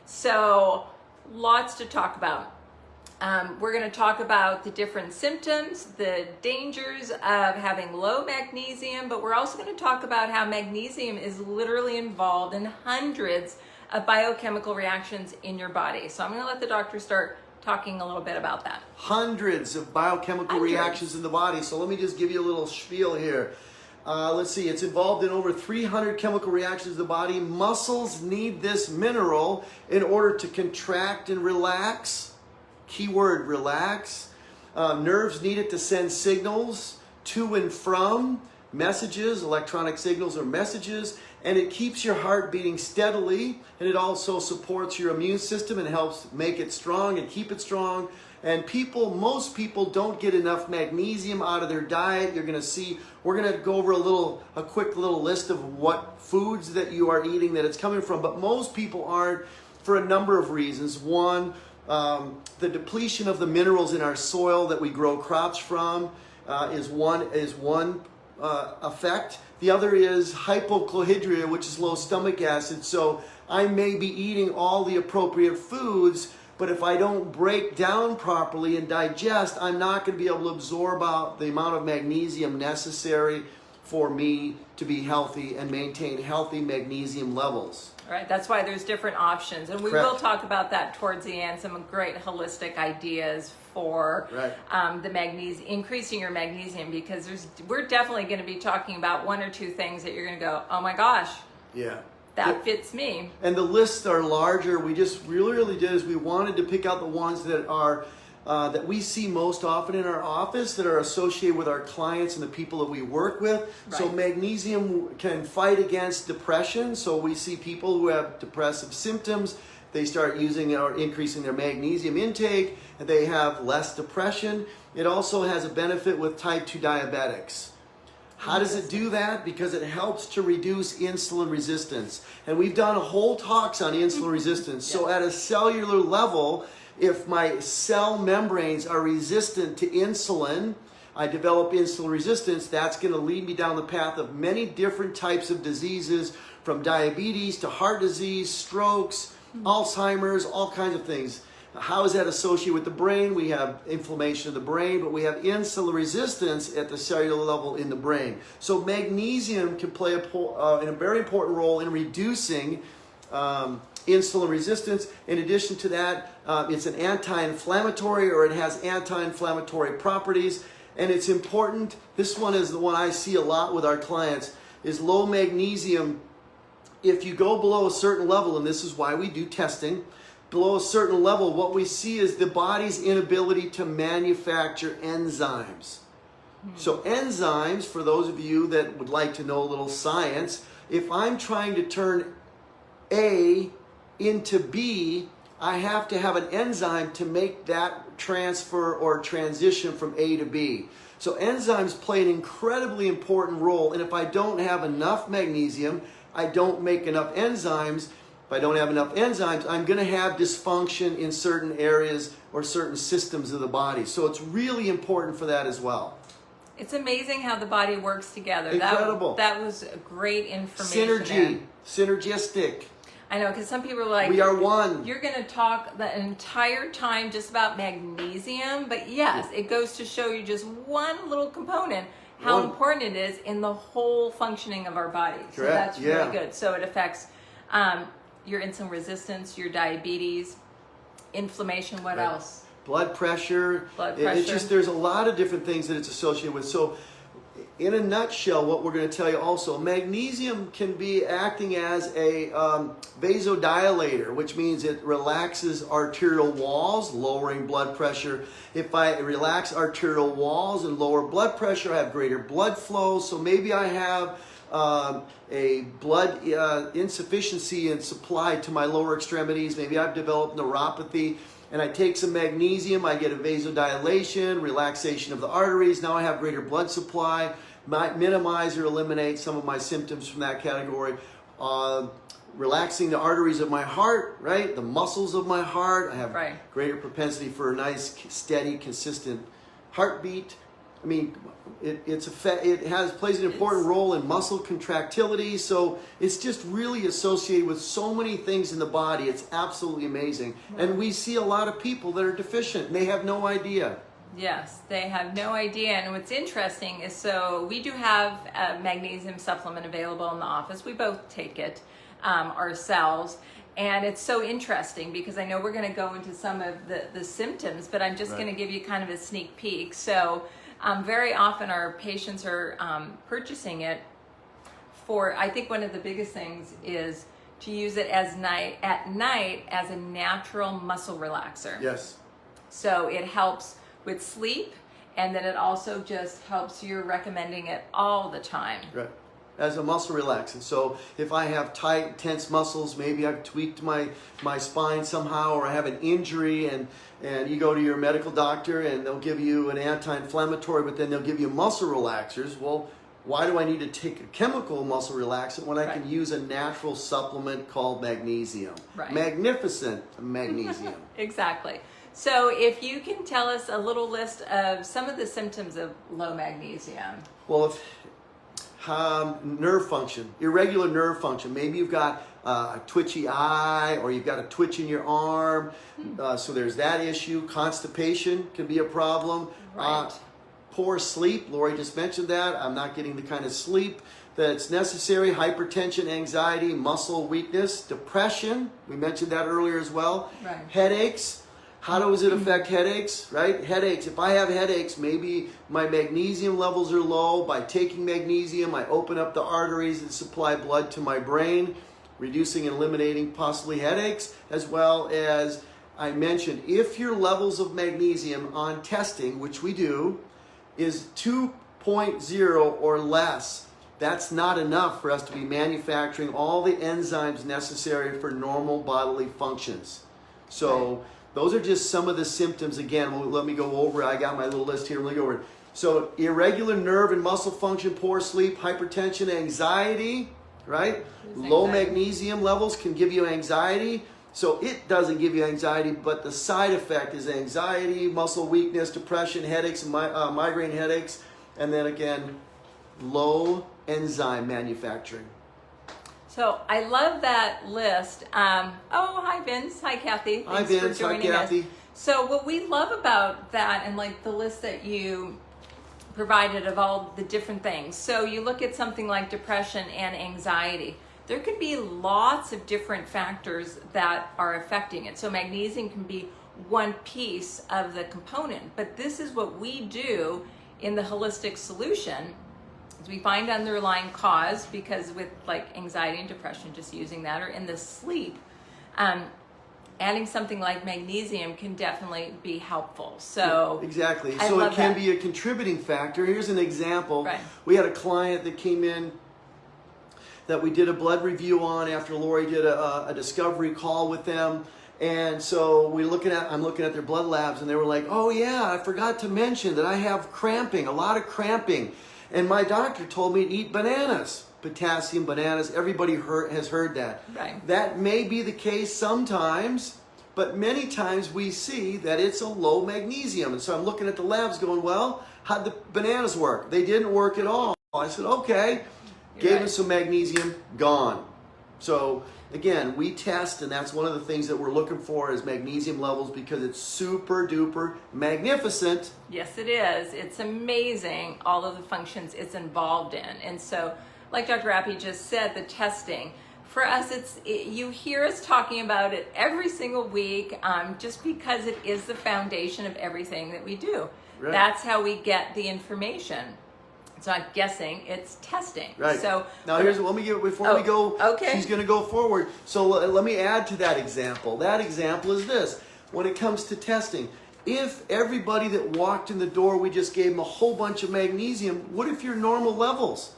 So lots to talk about. We're going to talk about the different symptoms, the dangers of having low magnesium, but we're also going to talk about how magnesium is literally involved in hundreds of biochemical reactions in your body. So I'm going to let the doctor start talking a little bit about that. Hundreds of biochemical reactions in the body. So let me just give you a little spiel here. Let's see, it's involved in over 300 chemical reactions in the body. Muscles need this mineral in order to contract and relax. Keyword, relax. Nerves need it to send signals to and from, messages, electronic signals or messages, and it keeps your heart beating steadily, and it also supports your immune system and helps make it strong and keep it strong. And most people don't get enough magnesium out of their diet. You're going to see, we're going to go over a quick little list of what foods that you are eating that it's coming from, but most people aren't for a number of reasons. One, the depletion of the minerals in our soil that we grow crops from is one effect. The other is hypochlorhydria, which is low stomach acid. So I may be eating all the appropriate foods, but if I don't break down properly and digest, I'm not going to be able to absorb out the amount of magnesium necessary for me to be healthy and maintain healthy magnesium levels. All right, that's why there's different options. And we will talk about that towards the end, some great holistic ideas for the magnesium, increasing your magnesium, because we're definitely going to be talking about one or two things that you're going to go, oh my gosh, that fits me. And the lists are larger. We just really did is we wanted to pick out the ones that are that we see most often in our office that are associated with our clients and the people that we work with. Right. So magnesium can fight against depression. So we see people who have depressive symptoms, they start using or increasing their magnesium intake, and they have less depression. It also has a benefit with type 2 diabetics. How does it do that? Because it helps to reduce insulin resistance. And we've done whole talks on insulin resistance. So at a cellular level, if my cell membranes are resistant to insulin, I develop insulin resistance, that's going to lead me down the path of many different types of diseases, from diabetes to heart disease, strokes, Alzheimer's, all kinds of things. How is that associated with the brain? We have inflammation of the brain, but we have insulin resistance at the cellular level in the brain. So magnesium can play a very important role in reducing insulin resistance. In addition to that, it's an anti-inflammatory, or it has anti-inflammatory properties. And it's important, this one is the one I see a lot with our clients, is low magnesium. If you go below a certain level, and this is why we do testing, below a certain level, what we see is the body's inability to manufacture enzymes. So enzymes, for those of you that would like to know a little science, if I'm trying to turn A into B, I have to have an enzyme to make that transfer or transition from A to B. So enzymes play an incredibly important role, and if I don't have enough magnesium, I don't make enough enzymes. If I don't have enough enzymes, I'm going to have dysfunction in certain areas or certain systems of the body. So it's really important for that as well. It's amazing how the body works together. Incredible. That was great information. Synergistic. I know, because some people are like, we are one. You're going to talk the entire time just about magnesium, but yes, it goes to show you just one little component, how important it is in the whole functioning of our body. So that's really good. So it affects your insulin resistance, your diabetes, inflammation, what else? Blood pressure. It's just, there's a lot of different things that it's associated with. So in a nutshell, what we're going to tell you also, magnesium can be acting as a vasodilator, which means it relaxes arterial walls, lowering blood pressure. If I relax arterial walls and lower blood pressure, I have greater blood flow. So maybe I have a blood insufficiency in supply to my lower extremities. Maybe I've developed neuropathy, and I take some magnesium, I get a vasodilation, relaxation of the arteries. Now I have greater blood supply, might minimize or eliminate some of my symptoms from that category. Relaxing the arteries of my heart, right? The muscles of my heart. I have greater propensity for a nice, steady, consistent heartbeat. I mean, it plays an important role in muscle contractility. So it's just really associated with so many things in the body. It's absolutely amazing. And we see a lot of people that are deficient and they have no idea. Yes, they have no idea. And what's interesting is, so we do have a magnesium supplement available in the office. We both take it ourselves. And it's so interesting because I know we're going to go into some of the symptoms, but I'm just going to give you kind of a sneak peek. So very often our patients are purchasing it for, I think one of the biggest things is to use it at night as a natural muscle relaxer. Yes. So it helps with sleep, and then it also just helps, you're recommending it all the time. Right. As a muscle relaxant. So if I have tight, tense muscles, maybe I've tweaked my spine somehow, or I have an injury, and you go to your medical doctor and they'll give you an anti-inflammatory, but then they'll give you muscle relaxers. Well, why do I need to take a chemical muscle relaxant when I can use a natural supplement called magnesium? Right. Magnificent magnesium. Exactly. So if you can tell us a little list of some of the symptoms of low magnesium. Well, if nerve function, irregular nerve function. Maybe you've got a twitchy eye, or you've got a twitch in your arm. So there's that issue. Constipation can be a problem. Right. Poor sleep. Lori just mentioned that. I'm not getting the kind of sleep that's necessary. Hypertension, anxiety, muscle weakness, depression. We mentioned that earlier as well. Right. Headaches. How does it affect headaches, right? Headaches. If I have headaches, maybe my magnesium levels are low. By taking magnesium, I open up the arteries that supply blood to my brain, reducing and eliminating possibly headaches, as well as I mentioned, if your levels of magnesium on testing, which we do, is 2.0 or less, that's not enough for us to be manufacturing all the enzymes necessary for normal bodily functions. So those are just some of the symptoms. Again, let me go over it. I got my little list here. Let me go over it. So irregular nerve and muscle function, poor sleep, hypertension, anxiety, right? Low magnesium levels can give you anxiety. So it doesn't give you anxiety, but the side effect is anxiety, muscle weakness, depression, headaches, migraine headaches, and then again, low enzyme manufacturing. So I love that list. Oh, hi Vince. Hi Kathy. Hi Thanks Vince. for joining Hi Kathy. us. So what we love about that, and like the list that you provided of all the different things. So you look at something like depression and anxiety. There could be lots of different factors that are affecting it. So magnesium can be one piece of the component, but this is what we do in the holistic solution. We find underlying cause, because with like anxiety and depression, just using that, or in the sleep, adding something like magnesium can definitely be helpful. So exactly. I So love it can that. be a contributing factor. Here's an example. Right. We had a client that came in that we did a blood review on after Lori did a discovery call with them. And so I'm looking at their blood labs, and they were like, oh yeah, I forgot to mention that I have cramping, a lot of cramping. And my doctor told me to eat bananas, potassium bananas. Everybody has heard that. Right. That may be the case sometimes, but many times we see that it's a low magnesium. And so I'm looking at the labs going, well, how'd the bananas work? They didn't work at all. I said, okay. Gave him some magnesium, gone. So again, we test, and that's one of the things that we're looking for is magnesium levels, because it's super duper magnificent. Yes, it is. It's amazing, all of the functions it's involved in. And so, like Dr. Appy just said, the testing, for us, you hear us talking about it every single week, just because it is the foundation of everything that we do. Right. That's how we get the information. It's not guessing, it's testing. Right. So now let me give, before we go, okay. She's going to go forward. So let me add to that example. That example is this. When it comes to testing, if everybody that walked in the door, we just gave them a whole bunch of magnesium, what if your normal levels?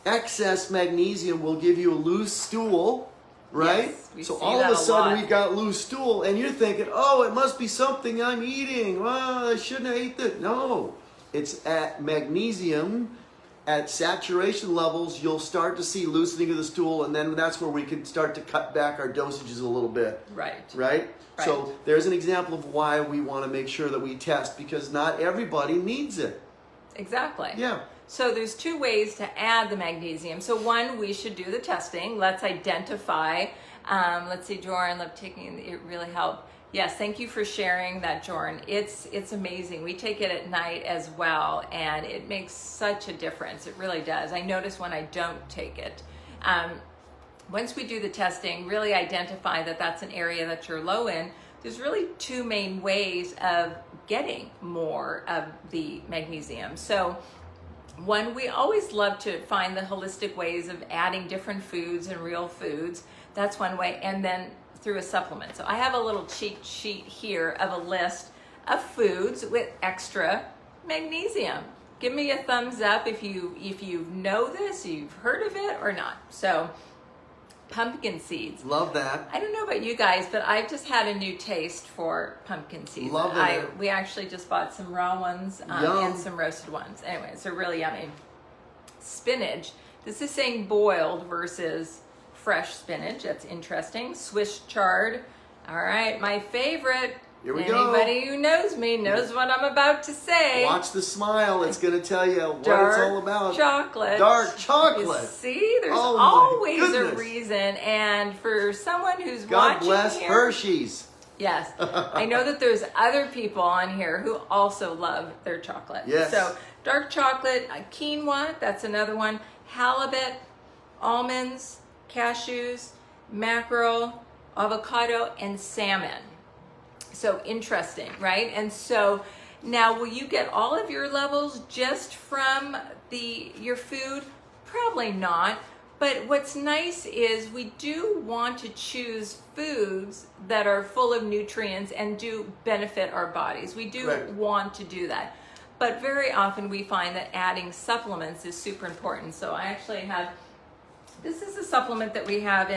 Excess magnesium will give you a loose stool, right? Yes, we so see all that of a sudden lot. we've got loose stool, and you're thinking, oh, it must be something I'm eating. Well, I shouldn't have ate that. No. It's at magnesium, at saturation levels, you'll start to see loosening of the stool, and then that's where we can start to cut back our dosages a little bit. Right? So there's an example of why we want to make sure that we test, because not everybody needs it. exactly. Yeah. So there's two ways to add the magnesium. So one, we should do the testing. Let's identify. Let's see, Jorn, it really helped. Yes, thank you for sharing that, Jorn. It's amazing. We take it at night as well, and it makes such a difference. It really does. I notice when I don't take it. Once we do the testing, really identify that that's an area that you're low in. There's really two main ways of getting more of the magnesium. So one, we always love to find the holistic ways of adding different foods and real foods. That's one way. And then through a supplement. So I have a little cheat sheet here of a list of foods with extra magnesium. Give me a thumbs up if you know this, you've heard of it or not. So pumpkin seeds. Love that. I don't know about you guys, but I've just had a new taste for pumpkin seeds. Love it. We actually just bought some raw ones and some roasted ones. Anyway, so really yummy. Spinach. This is saying boiled versus fresh spinach. That's interesting. Swiss chard. All right, my favorite. Here we go. Anybody who knows me knows what I'm about to say. Watch the smile. It's going to tell you what it's all about. Chocolate. Dark chocolate. You see, there's Oh, always my a goodness. reason. And for someone who's God watching bless here, Hershey's. yes, I know that there's other people on here who also love their chocolate. Yes. So dark chocolate, quinoa, that's another one. Halibut, almonds, cashews, mackerel, avocado, and salmon. So interesting, right? And so now, will you get all of your levels just from your food? Probably not. But what's nice is we do want to choose foods that are full of nutrients and do benefit our bodies. We do Correct. want to do that. But very often we find that adding supplements is super important. So I actually have, this is a supplement that we have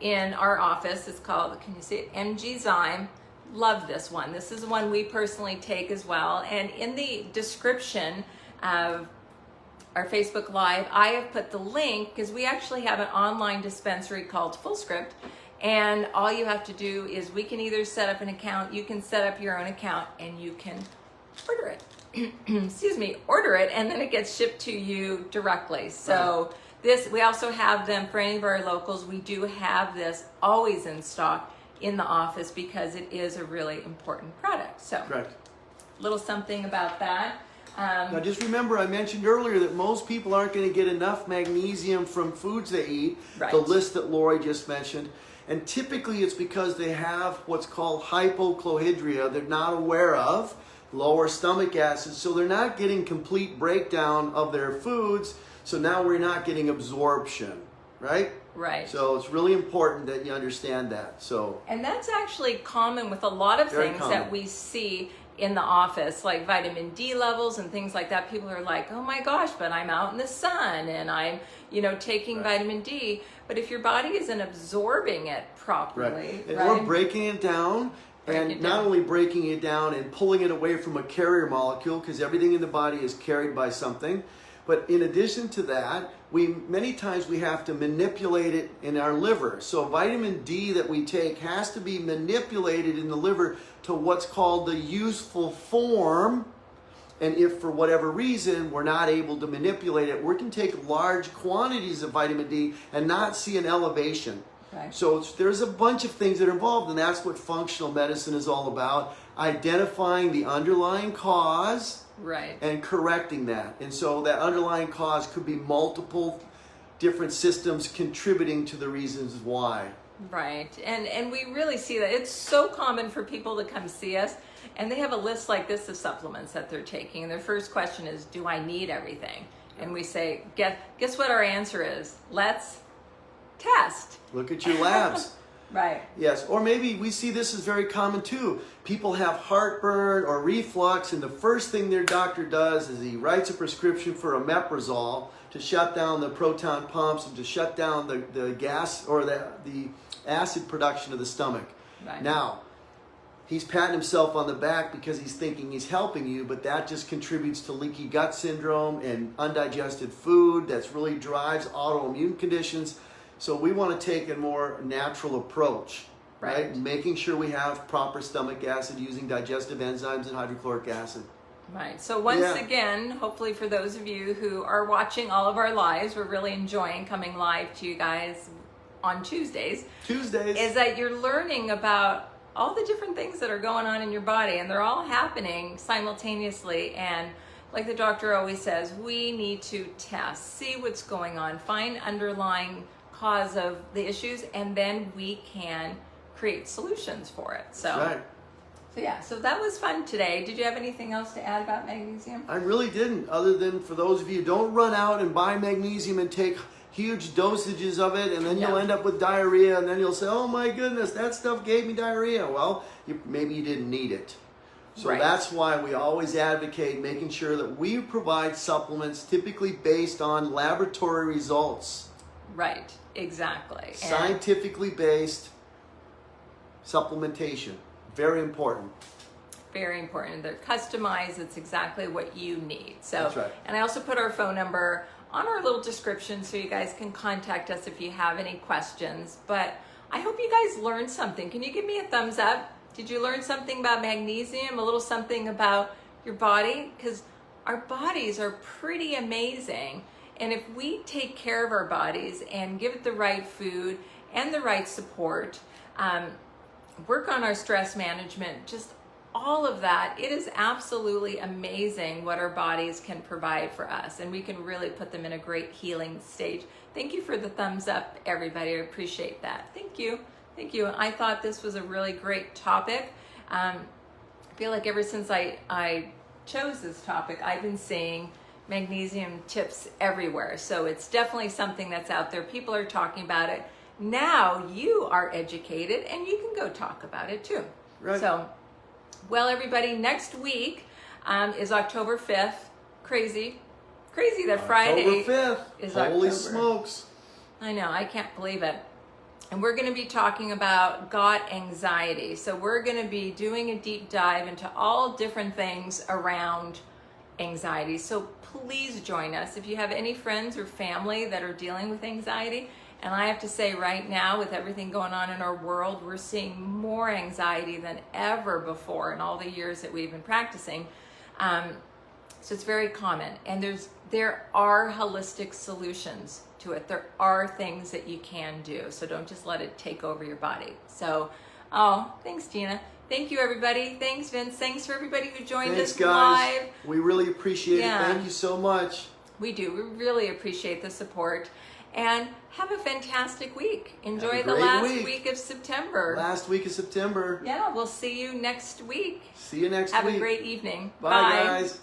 in our office. It's called, can you see it? MG Zyme. Love this one. This is one we personally take as well. And in the description of our Facebook Live, I have put the link because we actually have an online dispensary called FullScript. And all you have to do is we can either set up an account, you can set up your own account, and you can order it. Excuse me, order it, and then it gets shipped to you directly. So we also have them for any of our locals. We do have this always in stock in the office because it is a really important product. So, Correct. Little something about that. Now just remember, I mentioned earlier that most people aren't going to get enough magnesium from foods they eat, Right. the list that Lori just mentioned. And typically it's because they have what's called hypochlorhydria they're not aware of, lower stomach acid, so they're not getting complete breakdown of their foods, so now we're not getting absorption, right? Right. So it's really important that you understand that. So, And that's actually common with a lot of Very things common. that we see in the office, like vitamin D levels and things like that. People are like, oh my gosh, but I'm out in the sun and I'm, taking vitamin D. But if your body isn't absorbing it properly, and we're breaking it down, Break it and not down. only breaking it down and pulling it away from a carrier molecule, because everything in the body is carried by something, but in addition to that, many times we have to manipulate it in our liver. So vitamin D that we take has to be manipulated in the liver to what's called the useful form. And if for whatever reason we're not able to manipulate it, we can take large quantities of vitamin D and not see an elevation. Right. So there's a bunch of things that are involved, and that's what functional medicine is all about, identifying the underlying cause Right. and correcting that. And so that underlying cause could be multiple different systems contributing to the reasons why. Right. And we really see that. It's so common for people to come see us and they have a list like this of supplements that they're taking. And their first question is, do I need everything? And we say, guess what our answer is? Let's test. Look at your labs. Right. Yes, or maybe we see this is very common too. People have heartburn or reflux, and the first thing their doctor does is he writes a prescription for omeprazole to shut down the proton pumps and to shut down the gas or the acid production of the stomach. Right. Now, he's patting himself on the back because he's thinking he's helping you, but that just contributes to leaky gut syndrome and undigested food. That's really drives autoimmune conditions. So we want to take a more natural approach, right? Making sure we have proper stomach acid using digestive enzymes and hydrochloric acid. Right. So once Yeah. again, hopefully for those of you who are watching all of our lives, we're really enjoying coming live to you guys on Tuesdays. Is that you're learning about all the different things that are going on in your body, and they're all happening simultaneously. And like the doctor always says, we need to test, see what's going on, find underlying cause of the issues, and then we can create solutions for it. So. That's right. So yeah, so that was fun today. Did you have anything else to add about magnesium? I really didn't, other than for those of you, don't run out and buy magnesium and take huge dosages of it, and then you'll end up with diarrhea, and then you'll say, oh my goodness, that stuff gave me diarrhea. Well, maybe you didn't need it. So that's why we always advocate making sure that we provide supplements typically based on laboratory results. Right, exactly. Scientifically based supplementation. Very important. Very important. They're customized. It's exactly what you need. So, that's right. And I also put our phone number on our little description so you guys can contact us if you have any questions. But I hope you guys learned something. Can you give me a thumbs up? Did you learn something about magnesium? A little something about your body? Because our bodies are pretty amazing. And if we take care of our bodies and give it the right food and the right support, work on our stress management, just all of that, it is absolutely amazing what our bodies can provide for us, and we can really put them in a great healing stage. Thank you for the thumbs up, everybody. I appreciate that. Thank you. Thank you. I thought this was a really great topic. I feel like ever since I chose this topic, I've been seeing magnesium tips everywhere. So it's definitely something that's out there. People are talking about it. Now you are educated and you can go talk about it too. Right. So, well, everybody, next week is October 5th. Crazy that Friday October 5th. is Holy October. smokes. I know, I can't believe it. And we're going to be talking about gut anxiety. So we're going to be doing a deep dive into all different things around anxiety. So please join us if you have any friends or family that are dealing with anxiety. And I have to say right now, with everything going on in our world, we're seeing more anxiety than ever before in all the years that we've been practicing. So it's very common. And there are holistic solutions to it. There are things that you can do. So don't just let it take over your body. So, thanks, Gina. Thank you, everybody. Thanks, Vince. Thanks for everybody who joined us guys. live. We really appreciate it. Thank you so much. We do. We really appreciate the support. And have a fantastic week. Enjoy the last week of September. Last week of September. Yeah, we'll see you next week. See you next week. Have a great evening. Bye, guys.